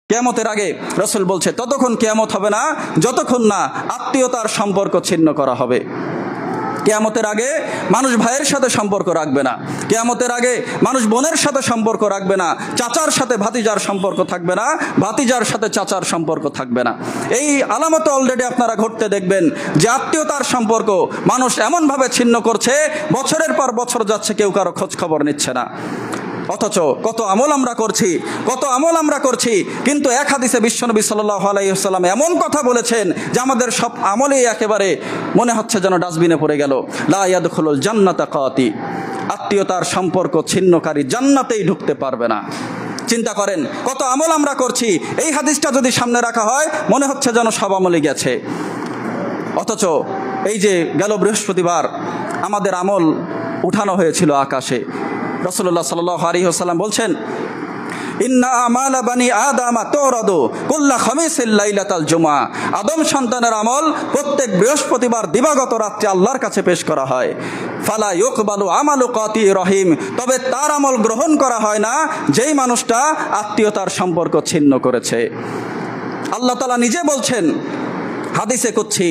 কিয়ামতের আগে রাসূল বলছে ততক্ষণ কিয়ামত হবে না যতক্ষণ না আত্মীয়তার সম্পর্ক ছিন্ন করা হবে। কিয়ামতের আগে মানুষ ভাইয়ের সাথে সম্পর্ক রাখবে না, কিয়ামতের আগে মানুষ বোনের সাথে সম্পর্ক রাখবে না, চাচার সাথে ভাতিজার সম্পর্ক থাকবে না, ভাতিজার সাথে চাচার সম্পর্ক থাকবে না। এই আলামত অলরেডি আপনারা ঘটতে দেখবেন যে আত্মীয়তার সম্পর্ক মানুষ এমনভাবে ছিন্ন করছে, বছরের পর বছর যাচ্ছে, কেউ কারো খোঁজ খবর নিচ্ছে না। অথচ কত আমল আমরা করছি, কিন্তু এক হাদিসে বিশ্বনবী সাল্লাল্লাহু আলাইহি ওয়াসাল্লাম এমন কথা বলেছেন যে আমাদের সব আমলেই একেবারে মনে হচ্ছে যেন ডাস্টবিনে পড়ে গেল। লা ইয়াদখুলুল জান্নাতা কাতি, আত্মীয়তার সম্পর্ক ছিন্নকারী জান্নাতেই ঢুকতে পারবে না। চিন্তা করেন কত আমল আমরা করছি, এই হাদিসটা যদি সামনে রাখা হয় মনে হচ্ছে যেন সব আমলই গেছে। অথচ এই যে গেল বৃহস্পতিবার আমাদের আমল উঠানো হয়েছিল আকাশে। রাসূলুল্লাহ সাল্লাল্লাহু আলাইহি ওয়াসাল্লাম বলছেন, ইন্না আমালা বানি আদামা তুরাদু কুল্লা খামিসিল লাইলাতাল জুমআ, আদম সন্তানের আমল প্রত্যেক বৃহস্পতিবার দিবাগত রাত্রে আল্লাহর কাছে পেশ করা হয়। ফালা ইউকবালু আমালু কাতি রহিম, তবে তার আমল গ্রহণ করা হয় না যেই মানুষটা আত্মীয়তার সম্পর্ক ছিন্ন করেছে। আল্লাহ তাআলা নিজে বলছেন হাদিসে কুদসি,